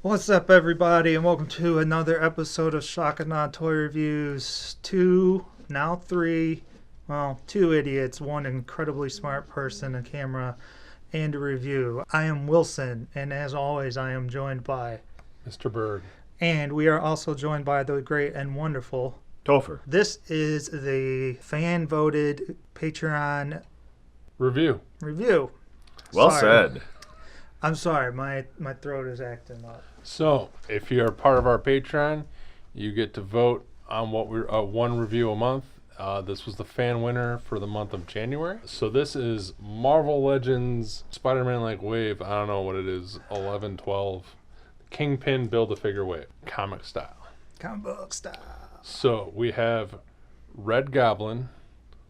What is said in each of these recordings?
What's up, everybody, and welcome to another episode of Shock and Awe Toy Reviews. Two idiots, one incredibly smart person, a camera, and a review. I am Wilson, and as always, I am joined by Mr. Bird. And we are also joined by the great and wonderful Topher. This is the fan-voted Patreon Review. Well said. I'm sorry, my throat is acting up. So, if you're part of our Patreon, you get to vote on what we're one review a month. This was the fan winner for the month of January. So this is Marvel Legends Spider-Man like wave. I don't know what it is. 11, 12. Kingpin Build-A-Figure wave. Comic style. Comic book style. So we have Red Goblin,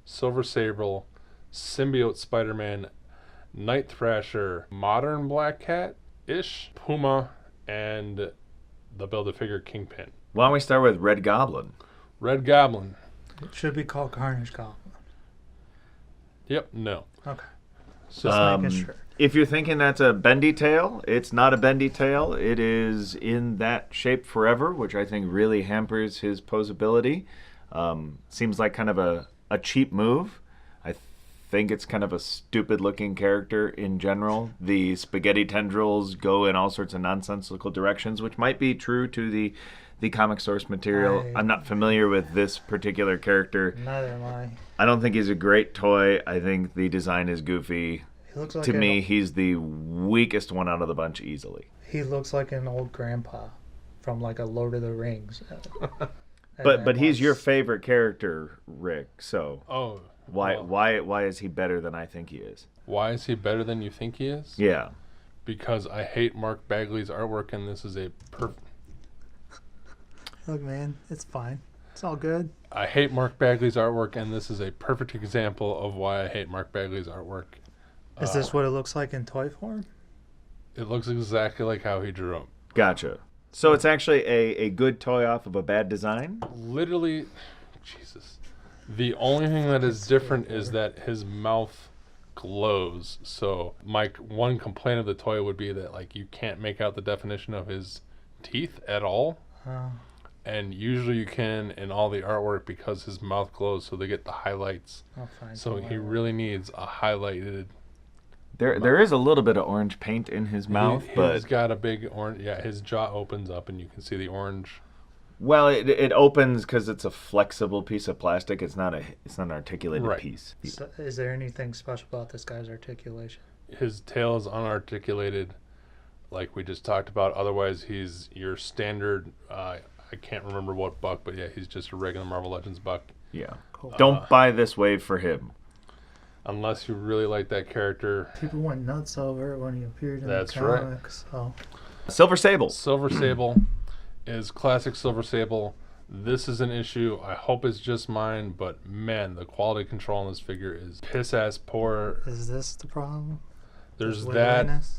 Silver Sable, Symbiote Spider-Man, Night Thrasher, Modern Black Cat-ish, Puma, and the Build-A-Figure Kingpin. Why don't we start with Red Goblin? Red Goblin. It should be called Carnage Goblin. Yep, no. Okay. So, Making sure. If you're thinking that's a bendy tail, it's not a bendy tail. It is in that shape forever, which I think really hampers his posability. Seems like kind of a cheap move. I think it's kind of a stupid-looking character in general. The spaghetti tendrils go in all sorts of nonsensical directions, which might be true to the comic source material. I'm not familiar with this particular character. Neither am I. I don't think he's a great toy. I think the design is goofy. He looks like To me, he's the weakest one out of the bunch easily. He looks like an old grandpa from like a Lord of the Rings. But he's your favorite character, Rick. So well, why is he better than I think he is? why is he better than you think he is? Yeah. Because I hate Mark Bagley's artwork, and this is a perfect... Look, man, it's fine. It's all good. I hate Mark Bagley's artwork, and this is a perfect example of why I hate Mark Bagley's artwork. Is this what it looks like in toy form? It looks exactly like how he drew him. Gotcha. So it's actually a good toy off of a bad design? Literally, Jesus. The only thing that is different is that his mouth glows. So my one complaint of the toy would be that like you can't make out the definition of his teeth at all. Oh. And usually you can in all the artwork because his mouth glows, so they get the highlights. I'll find So some he more. really needs a highlighted... There is a little bit of orange paint in his mouth, but he's got a big orange. Yeah, his jaw opens up and you can see the orange. well, it opens because it's a flexible piece of plastic. It's not an articulated Right. piece. So, is there anything special about this guy's articulation? His tail is unarticulated, like we just talked about. Otherwise, he's your standard. I can't remember what buck, but yeah, he's just a regular Marvel Legends buck. Yeah. Cool. Don't buy this wave for him. Unless you really like that character. People went nuts over it when he appeared in That's the right. comics. So. Silver Sable. Silver Sable is classic Silver Sable. This is an issue. I hope it's just mine, but man, the quality control on this figure is piss-ass poor. Is this the problem? There's The that. wiggliness?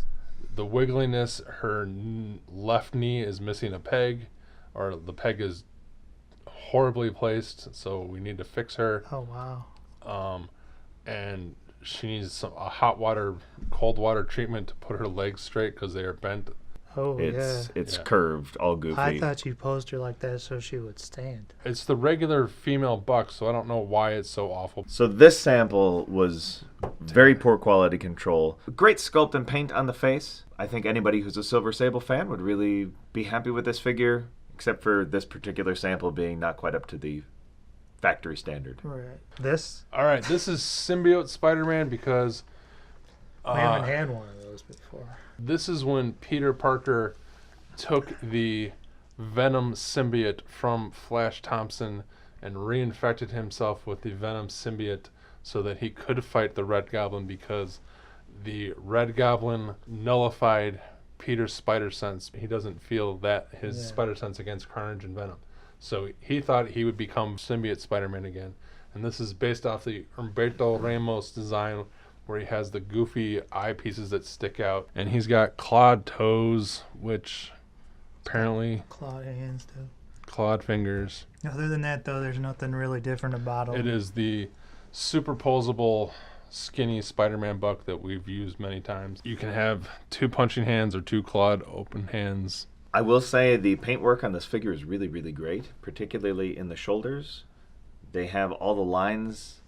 The wiggliness. Her left knee is missing a peg, or the peg is horribly placed, so we need to fix her. Oh, wow. And she needs a hot water, cold water treatment to put her legs straight because they are bent. Oh, It's Yeah. curved, all goofy. I thought you posed her like that so she would stand. It's the regular female buck, so I don't know why it's so awful. So this sample was very poor quality control. Great sculpt and paint on the face. I think anybody who's a Silver Sable fan would really be happy with this figure, except for this particular sample being not quite up to the factory standard. Right. This? All right, this is Symbiote Spider-Man because We haven't had one of those before. this is when Peter Parker took the Venom symbiote from Flash Thompson and reinfected himself with the Venom symbiote so that he could fight the Red Goblin, because the Red Goblin nullified Peter's spider sense. He doesn't feel that his spider sense against Carnage and Venom. So he thought he would become symbiote Spider-Man again. And this is based off the Humberto Ramos design, where he has the goofy eye pieces that stick out. And he's got clawed toes, which apparently Clawed hands, too. clawed fingers. Other than that, though, there's nothing really different about them. It is the superposable skinny Spider-Man buck that we've used many times. You can have two punching hands or two clawed open hands. I will say the paintwork on this figure is really, really great, particularly in the shoulders. They have all the lines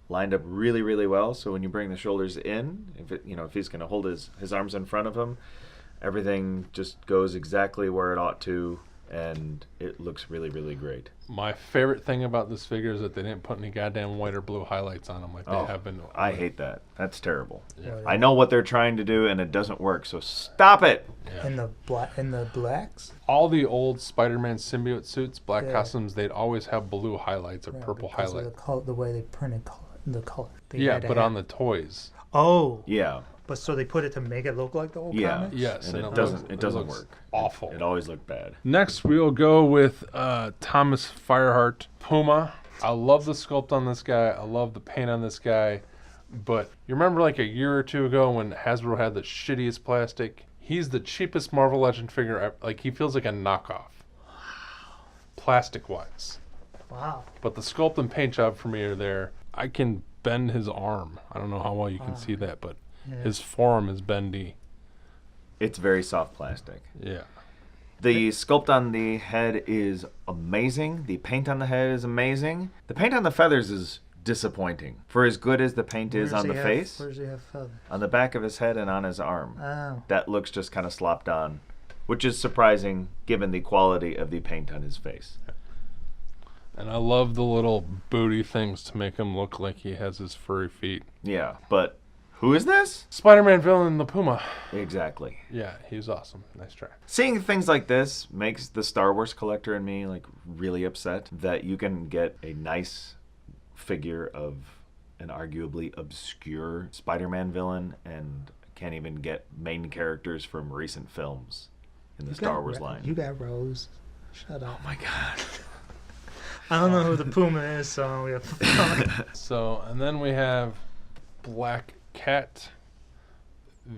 lined up really, really well. So when you bring the shoulders in, if he's going to hold his arms in front of him, everything just goes exactly where it ought to, and it looks really, really great. My favorite thing about this figure is that they didn't put any goddamn white or blue highlights on them like they have been. I hate that. That's terrible. Yeah. I know what they're trying to do, and it doesn't work. So stop it. Yeah. In the blacks. All the old Spider-Man symbiote suits, black Yeah. costumes, they'd always have blue highlights or Yeah, purple because of highlights. the way they printed the color. They Yeah, had to but have- on the toys. Oh. Yeah. But so they put it to make it look like the old Yeah. comics? Yes, And and it doesn't looks work. awful. It always looked bad. Next, we'll go with Thomas Fireheart Puma. I love the sculpt on this guy. I love the paint on this guy. But you remember like a year or two ago when Hasbro had the shittiest plastic? He's the cheapest Marvel Legend figure ever. Like, he feels like a knockoff. Plastic-wise. Wow. But the sculpt and paint job for me are there. I can bend his arm. I don't know how well you can see that, but Yeah. his forearm is bendy. It's very soft plastic. Yeah. The sculpt on the head is amazing. The paint on the head is amazing. The paint on the feathers is disappointing. For as good as the paint is on the face, Where does he have feathers? on the back of his head and on his arm, Oh. that looks just kind of slopped on, which is surprising given the quality of the paint on his face. And I love the little booty things to make him look like he has his furry feet. Yeah, but who is this? Spider-Man villain, the Puma. Exactly. Yeah, he's awesome. Nice try. Seeing things like this makes the Star Wars collector in me like really upset that you can get a nice figure of an arguably obscure Spider-Man villain and can't even get main characters from recent films in the Star Wars line. You got Rose. Shut up. Oh my god. I don't know who the Puma is, so we have So, and then we have Black Cat.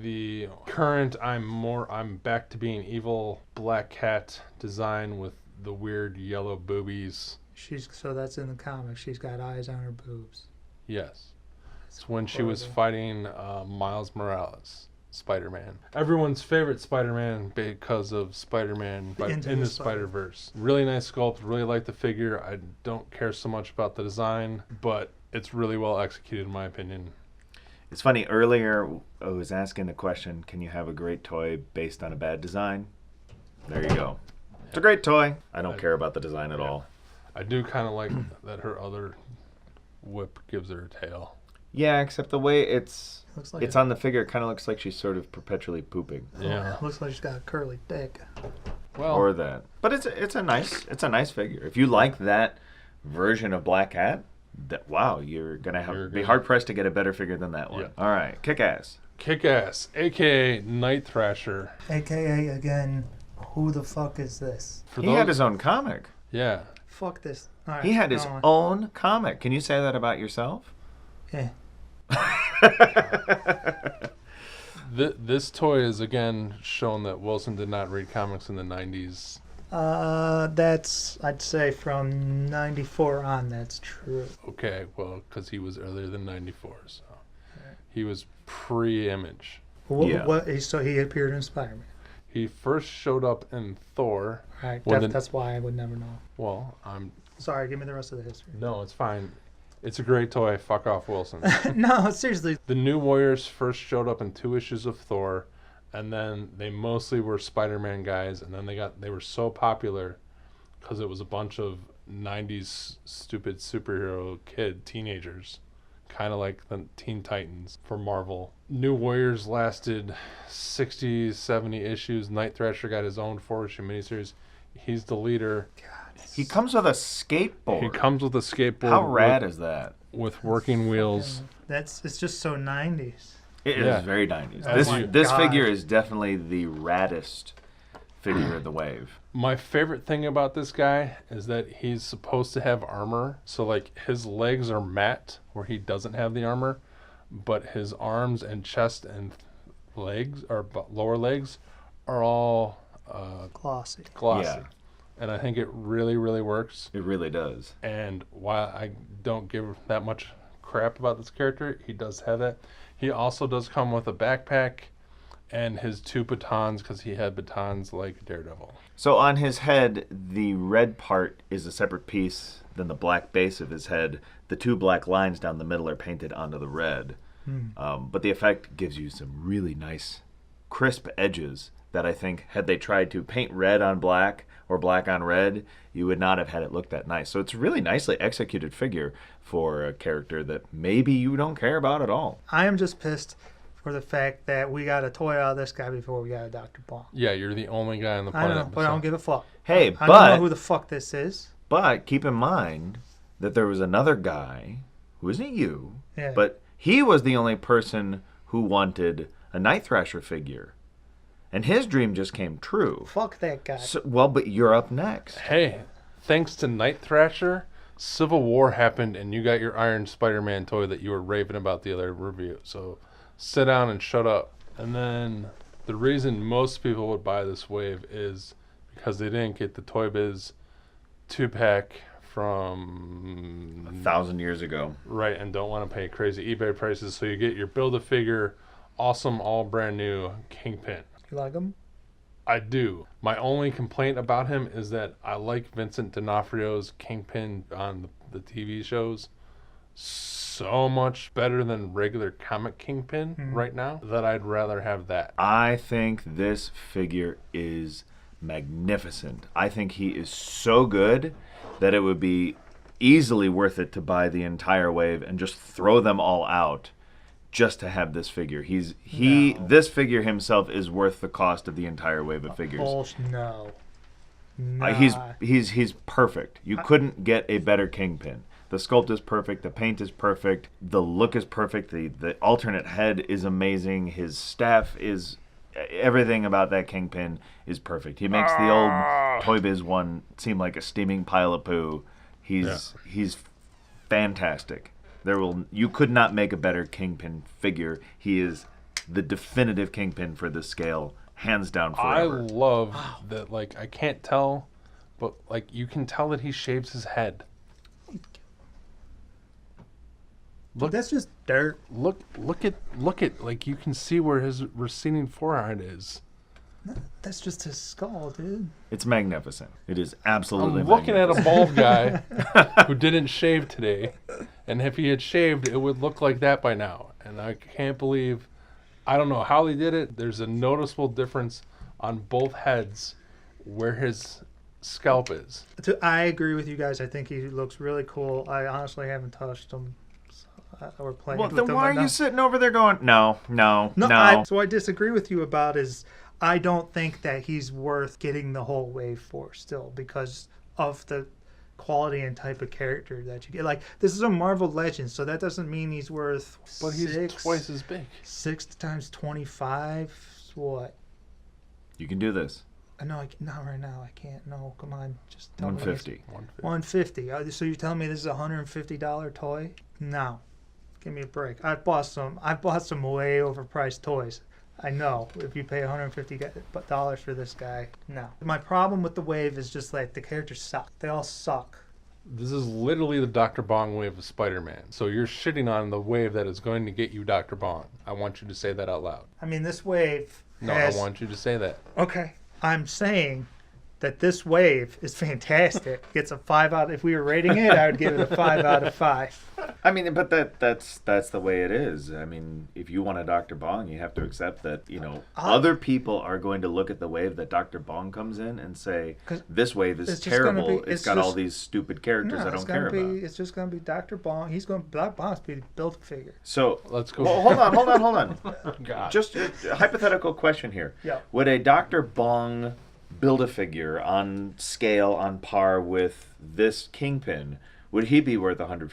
The current I'm back to being evil Black Cat design with the weird yellow boobies. So that's in the comic. She's got eyes on her boobs. Yes. It's when she was horrible. fighting Miles Morales, Spider-Man. Everyone's favorite Spider-Man because of Spider-Man Into in the the Spider-Verse. Really nice sculpt. Really like the figure. I don't care so much about the design, but it's really well executed in my opinion. It's funny, earlier I was asking the question, can you have a great toy based on a bad design? There you go. It's a great toy. I don't care about the design at all. I do kind of like that her other whip gives her a tail. Yeah, except the way it's Looks like on the figure, it kind of looks like she's sort of perpetually pooping. Yeah. Looks like she's got a curly dick. Well, Or that. But it's a nice figure. If you like that version of Black Cat, wow, you're gonna be good. hard pressed to get a better figure than that one. Yeah. All right, Kick-Ass. Kick-Ass, aka Night Thrasher. AKA, again, who the fuck is this? For He had his own comic. Yeah. Fuck this. All right, He had his go on. own comic. Can you say that about yourself? Yeah. This toy is again shown that Wilson did not read comics in the 90s. That's, I'd say from 94 on, that's true. Okay, well, because he was earlier than 94, so he was pre-Image. Yeah. So he appeared in Spider-Man. He first showed up in Thor. Right, Well, that's why I would never know. Well, I'm Sorry, give me the rest of the history. no, it's fine. It's a great toy. Fuck off, Wilson. No, seriously. The New Warriors first showed up in 2 issues of Thor, and then they mostly were Spider-Man guys, and then they were so popular because it was a bunch of 90s stupid superhero teenagers, kind of like the Teen Titans for Marvel. New Warriors lasted 60, 70 issues. Night Thrasher got his own 4-issue miniseries. He's the leader. He comes with a skateboard. He comes with a skateboard. How rad is that? with working wheels. It's just so 90s. It Yeah. is very 90s. Oh This my this God. figure is definitely the raddest figure of the wave. My favorite thing about this guy is that he's supposed to have armor. So, like, his legs are matte where he doesn't have the armor, but his arms and chest and legs, or lower legs, are all Glossy. glossy. Yeah. And I think it really, really works. It really does. And while I don't give that much crap about this character, he does have that. He also does come with a backpack, and his 2 batons, because he had batons like Daredevil. So on his head, the red part is a separate piece than the black base of his head. The 2 black lines down the middle are painted onto the red. But the effect gives you some really nice, crisp edges that I think, had they tried to paint red on black or black on red, you would not have had it look that nice. So it's a really nicely executed figure for a character that maybe you don't care about at all. I am just pissed for the fact that we got a toy out of this guy before we got a Dr. Bong. Yeah, you're the only guy on the I planet. know, but I don't give a fuck. Hey, I don't know who the fuck this is. But keep in mind that there was another guy who isn't you, Yeah. but he was the only person who wanted a Night Thrasher figure. And his dream just came true. Fuck that guy. So, well, but you're up next. Hey, thanks to Night Thrasher, Civil War happened and you got your Iron Spider-Man toy that you were raving about the other review. So sit down and shut up. And then the reason most people would buy this wave is because they didn't get the Toy Biz 2-pack from 1,000 years ago. right, and don't want to pay crazy eBay prices. So you get your Build-A-Figure, awesome, all brand new Kingpin. You like him? I do. My only complaint about him is that I like Vincent D'Onofrio's Kingpin on the TV shows so much better than regular comic Kingpin right now that I'd rather have that. I think this figure is magnificent. I think he is so good that it would be easily worth it to buy the entire wave and just throw them all out just to have this figure. This figure himself is worth the cost of the entire wave of figures. No. He's perfect. You couldn't get a better Kingpin. The sculpt is perfect. The paint is perfect. The look is perfect. The alternate head is amazing. His staff is... Everything about that Kingpin is perfect. He makes the old Toy Biz one seem like a steaming pile of poo. He's fantastic. You could not make a better Kingpin figure. He is the definitive Kingpin for this scale, hands down forever. I love that, like, I can't tell, but, like, you can tell that he shaves his head. Look, that's just dirt. Look at, like, you can see where his receding forehead is. That's just his skull, dude. It's magnificent. It is absolutely I'm looking at a magnificent. bald guy who didn't shave today, and if he had shaved, it would look like that by now. And I can't believe, I don't know how he did it. There's a noticeable difference on both heads where his scalp is. I agree with you guys. I think he looks really cool. I honestly haven't touched him. Or playing Well, with then him. why are you sitting over there going, no. So I disagree with you about is I don't think that he's worth getting the whole wave for still because of the quality and type of character that you get. Like, this is a Marvel Legend, so that doesn't mean he's worth But he's twice as big. 6 times 25. What? You can do this. No, not right now. I can't. No, come on. Just tell 150. me. 150. So you're telling me this is a $150 toy? No. Give me a break. I bought some way overpriced toys. I know. If you pay $150 for this guy, no. My problem with the wave is just like the characters suck. They all suck. This is literally the Dr. Bong wave of Spider-Man. So you're shitting on the wave that is going to get you Dr. Bong. I want you to say that out loud. I mean, this wave No, has... I want you to say that. Okay. I'm saying that this wave is fantastic. It's a 5 out. If we were rating it, I would give it a 5 out of 5. I mean, but that's the way it is. I mean, if you want a Dr. Bong, you have to accept that, other people are going to look at the wave that Dr. Bong comes in and say, this wave is terrible. It's got all these stupid characters I don't care about. It's just going to be Dr. Bong. Dr. Bong's be built a figure. So let's go. Well, hold on. God. Just a hypothetical question here. Yeah. Would a Dr. Bong Build-A-Figure on scale, on par with this Kingpin, would he be worth $150?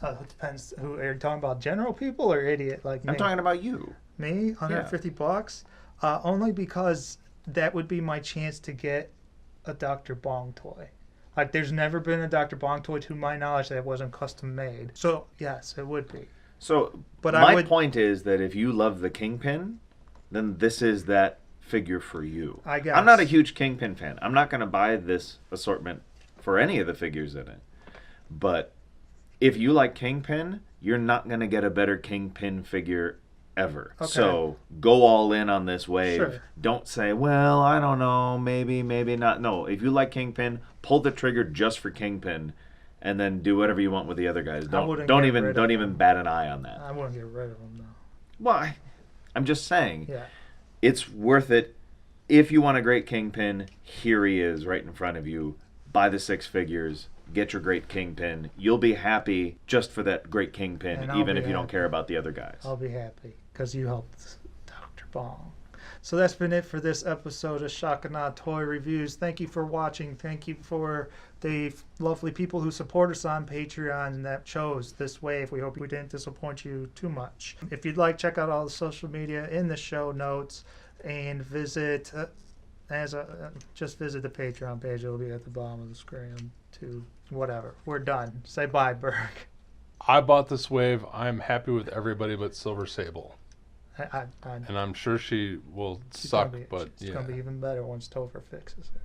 It depends. Who are you talking about? General people or idiot like me? I'm talking about you. Me, $150. Only because that would be my chance to get a Dr. Bong toy. Like, there's never been a Dr. Bong toy, to my knowledge, that wasn't custom made. So yes, it would be. So, but my point is that if you love the Kingpin, then this is that figure for you. I guess. I'm not a huge Kingpin fan. I'm not going to buy this assortment for any of the figures in it. But if you like Kingpin, you're not going to get a better Kingpin figure ever. Okay. So go all in on this wave. Sure. Don't say, well, I don't know, maybe not. No, if you like Kingpin, pull the trigger just for Kingpin, and then do whatever you want with the other guys. Don't even bat an eye on that. I wouldn't get rid of them though. Why? I'm just saying. Yeah. It's worth it. If you want a great Kingpin, here he is right in front of you. Buy the 6 figures. Get your great Kingpin. You'll be happy just for that great Kingpin, And I'll even be if you don't happy. care about the other guys. I'll be happy because you helped Dr. Bong. So that's been it for this episode of Shock-A-Nah Toy Reviews. Thank you for watching. Thank you for the lovely people who support us on Patreon and that chose this wave. We hope we didn't disappoint you too much. If you'd like, check out all the social media in the show notes and visit just visit the Patreon page. It'll be at the bottom of the screen too. Whatever. We're done. Say bye, Berg. I bought this wave. I'm happy with everybody but Silver Sable. I And I'm sure she will she's suck, gonna be, but it's yeah. gonna be even better once Topher fixes her.